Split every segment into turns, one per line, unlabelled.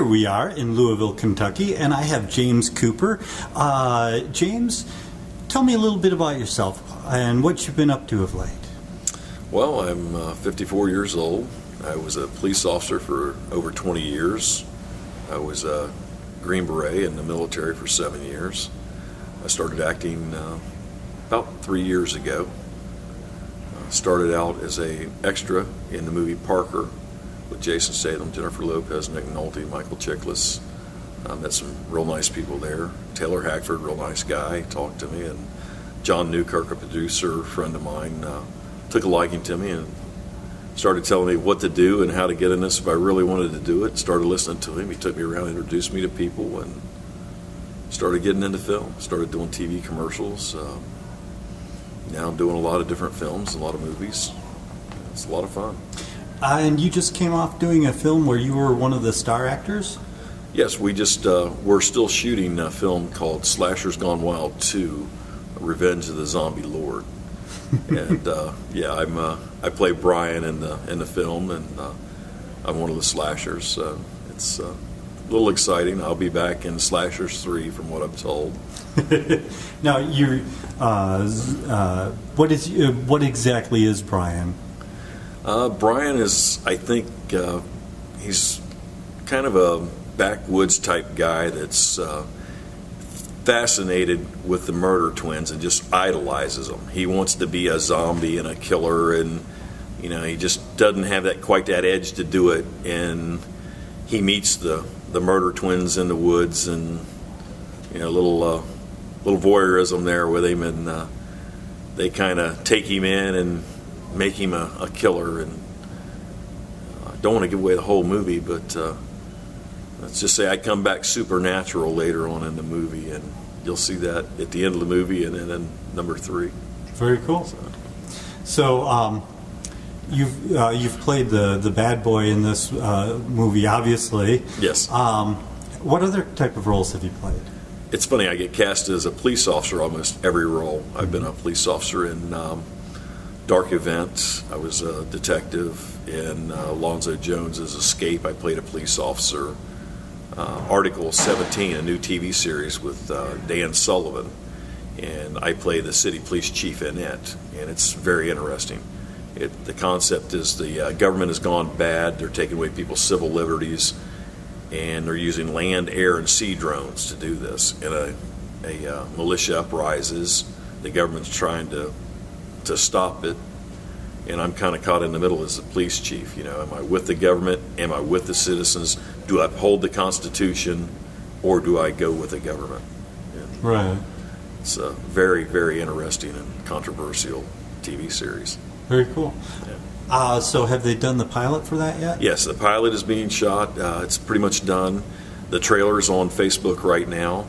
we are in Louisville, Kentucky, and I have James Cooper. James, tell me a little bit about yourself and what you've been up to of late.
Well, I'm 54 years old. I was a police officer for over 20 years. I was a Green Beret in the military for 7 years. I started acting about 3 years ago. Started out as a extra in the movie Parker with Jason Statham, Jennifer Lopez, Nick Nolte, Michael Chiklis. Met some real nice people there. Taylor Hackford, real nice guy, talked to me, and John Newkirk, a producer, friend of mine, took a liking to me and started telling me what to do and how to get in this if I really wanted to do it. Started listening to him. He took me around, introduced me to people, and started getting into film. Started doing TV commercials. Now I'm doing a lot of different films, a lot of movies. It's a lot of fun.
And you just came off doing a film where you were one of the star actors?
Yes, we're still shooting a film called Slashers Gone Wild 2, Revenge of the Zombie Lord. And I play Brian in the film, and I'm one of the slashers. It's a little exciting. I'll be back in Slashers 3, from what I'm told.
Now, what exactly is Brian?
Brian is, I think, he's kind of a backwoods type guy that's fascinated with the murder twins and just idolizes them. He wants to be a zombie and a killer, and he just doesn't have quite that edge to do it. And he meets the murder twins in the woods, and little voyeurism there with him, and they kind of take him in and make him a killer. And I don't want to give away the whole movie, but let's just say I come back supernatural later on in the movie, and you'll see that at the end of the movie and then in number 3.
Very cool. So you've played the bad boy in this movie, obviously.
Yes.
What other type of roles have you played?
It's funny, I get cast as a police officer almost every role. I've been a police officer in Dark Event. I was a detective in Alonzo Jones's Escape. I played a police officer. Article 17, a new TV series with Dan Sullivan, and I play the city police chief in it, and it's very interesting. The concept is the government has gone bad. They're taking away people's civil liberties, and they're using land, air, and sea drones to do this. And a militia uprises. The government's trying to stop it, and I'm kind of caught in the middle as the police chief. Am I with the government? Am I with the citizens? Do I uphold the Constitution, or do I go with the government? And
right.
It's a very, very interesting and controversial TV series.
Very cool.
Yeah.
So have they done the pilot for that yet?
Yes, the pilot is being shot. It's pretty much done. The trailer's on Facebook right now,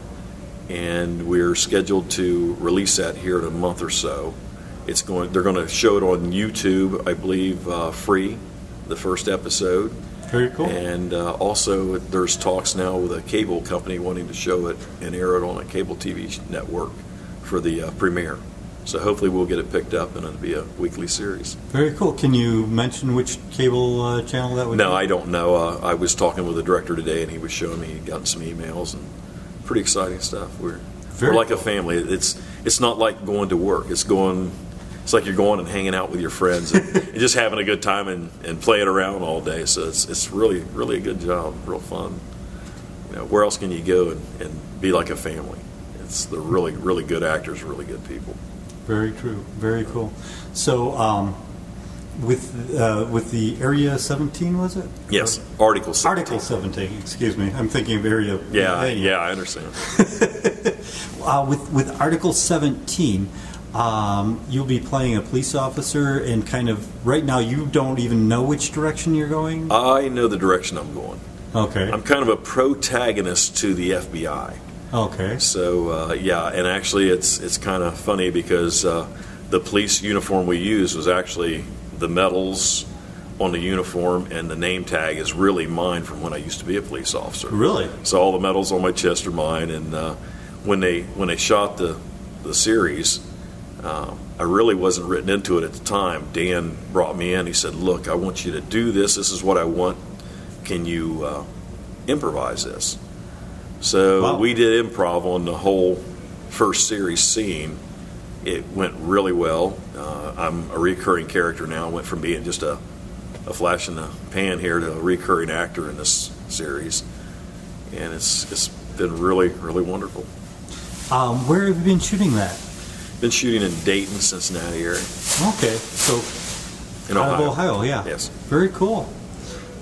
and we're scheduled to release that here in a month or so. They're going to show it on YouTube, I believe, free, the first episode.
Very cool.
And also, there's talks now with a cable company wanting to show it and air it on a cable TV network for the premiere. So hopefully we'll get it picked up, and it'll be a weekly series.
Very cool. Can you mention which cable channel that would be?
No, I don't know. I was talking with the director today, and he was showing me he'd gotten some emails, and pretty exciting stuff. We're like a family. It's not like going to work. It's like you're going and hanging out with your friends and just having a good time and playing around all day. So it's really, really a good job, real fun. Where else can you go and be like a family? It's the really, really good actors, really good people.
Very true. Very cool. So with the Area 17, was it?
Yes, Article 17.
Article 17, excuse me. I'm thinking of Area...
Yeah, I understand.
With Article 17... you'll be playing a police officer, and kind of right now you don't even know which direction you're going?
I know the direction I'm going.
Okay.
I'm kind of a protagonist to the FBI.
Okay.
So, and actually it's kind of funny because the police uniform we use was actually the medals on the uniform, and the name tag is really mine from when I used to be a police officer.
Really?
So all the medals on my chest are mine, and when they shot the series, I really wasn't written into it at the time. Dan brought me in. He said, "Look, I want you to do this. This is what I want. Can you improvise this. So
Wow.
we did improv on the whole first series scene. It went really well. I'm a recurring character now. I went from being just a flash in the pan here to a recurring actor in this series, and it's been really, really wonderful.
Where have you been shooting that?
Been shooting in Dayton, Cincinnati area.
Okay, so
In
out
Ohio.
of Ohio, yeah.
Yes.
Very cool.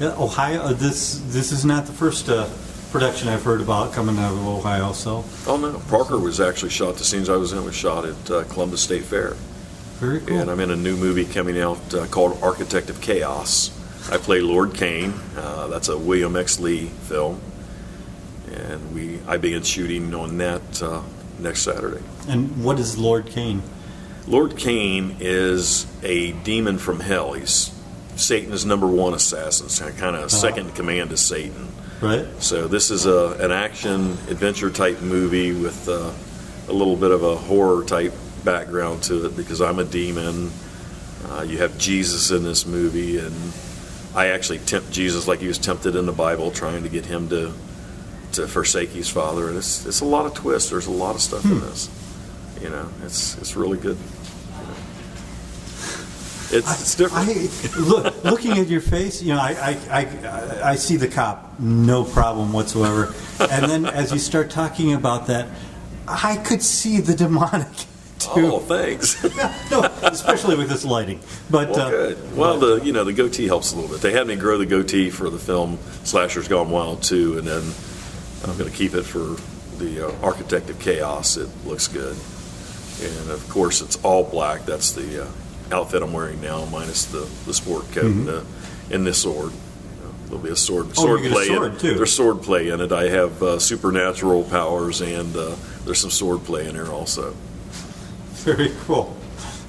Yeah, Ohio. This is not the first production I've heard about coming out of Ohio. So
Oh no, Parker was actually shot. The scenes I was in was shot at Columbus State Fair,
very cool.
and I'm in a new movie coming out called Architect of Chaos. I play Lord Kane. That's a William X. Lee film, and I begin shooting on that next Saturday.
And what is Lord Kane?
Lord Kane is a demon from hell. He's Satan's number one assassin, kind of second in command to Satan.
Right.
So this is an action adventure type movie with a little bit of a horror type background to it because I'm a demon. You have Jesus in this movie, and I actually tempt Jesus like he was tempted in the Bible, trying to get him to forsake his father. And it's a lot of twists. There's a lot of stuff in this. You know, it's really good. It's different.
Looking at your face, you know, I see the cop, no problem whatsoever. And then as you start talking about that, I could see the demonic too.
Oh, thanks.
No, especially with this lighting. But
Well, good. Well, the goatee helps a little bit. They had me grow the goatee for the film Slashers Gone Wild 2, and then I'm going to keep it for the Architect of Chaos. It looks good. And, of course, it's all black. That's the outfit I'm wearing now, minus the sport coat and the sword. There'll be a sword
you get a
play
sword, too.
There's sword play in it. I have supernatural powers, and there's some sword play in there also.
very cool.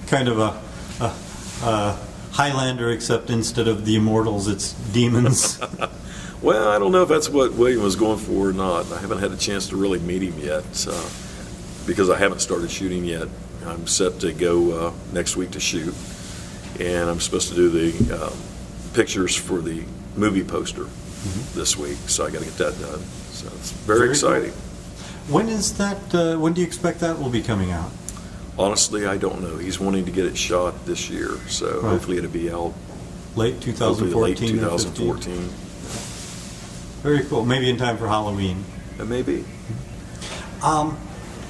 Kind of a Highlander, except instead of the immortals, it's demons.
Well, I don't know if that's what William was going for or not. I haven't had a chance to really meet him yet because I haven't started shooting yet. I'm set to go next week to shoot, and I'm supposed to do the pictures for the movie poster this week, so I got to get that done. So it's very exciting.
Cool. When is that? When do you expect that will be coming out?
Honestly, I don't know. He's wanting to get it shot this year, so hopefully it'll be out
Late 2014
hopefully late
or 15?
2014.
Very cool. Maybe in time for Halloween.
Maybe.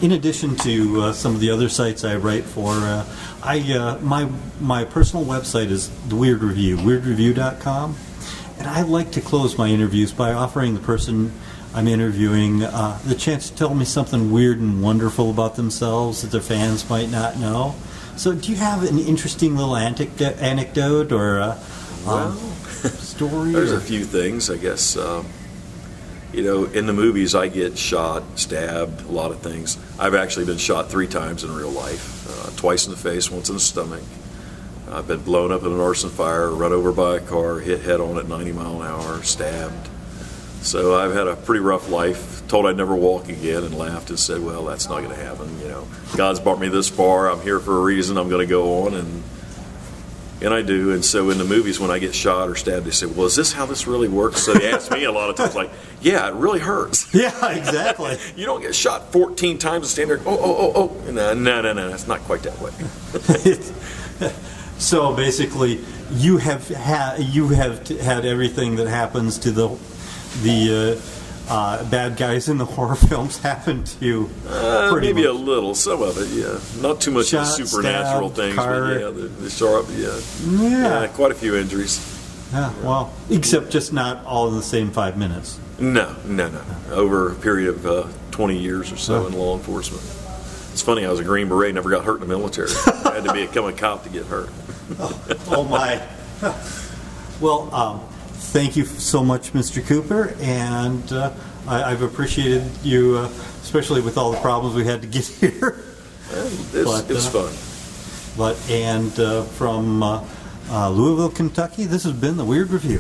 In addition to some of the other sites I write for, my personal website is The Weird Review, weirdreview.com, and I like to close my interviews by offering the person I'm interviewing the chance to tell me something weird and wonderful about themselves that their fans might not know. So, do you have an interesting little anecdote or story?
There's a few things, I guess. In the movies, I get shot, stabbed, a lot of things. I've actually been shot 3 times in real life, twice in the face, once in the stomach. I've been blown up in an arson fire, run over by a car, hit head on at 90 mile an hour, stabbed. So I've had a pretty rough life, told I'd never walk again, and laughed and said, well, that's not going to happen. God's brought me this far, I'm here for a reason, I'm going to go on, and I do. And so in the movies, when I get shot or stabbed, they say, well, is this how this really works? So they ask me a lot of times, like, yeah, it really hurts.
Yeah, exactly.
You don't get shot 14 times and stand there, oh. No, it's not quite that way.
So basically, you have had everything that happens to the bad guys in the horror films happen to you.
Maybe
much.
a little, some of it, yeah. Not too much
Shot,
of the supernatural
stabbed,
things,
car.
but yeah, the sharp, yeah, quite a few injuries.
Yeah, well, except just not all in the same 5 minutes.
No. Over a period of 20 years or so in law enforcement. It's funny, I was a Green Beret, never got hurt in the military. I had to become a cop to get hurt.
Oh my. Well, thank you so much, Mr. Cooper, and I've appreciated you, especially with all the problems we had to get here.
It's fun.
From Louisville, Kentucky, this has been The Weird Review.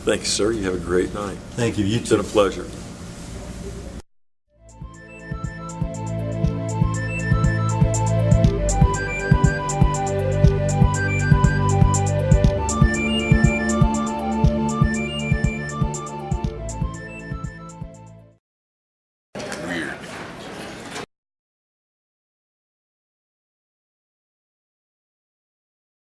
Thank you, sir. You have a great night.
Thank you. You
It's
too.
been a pleasure.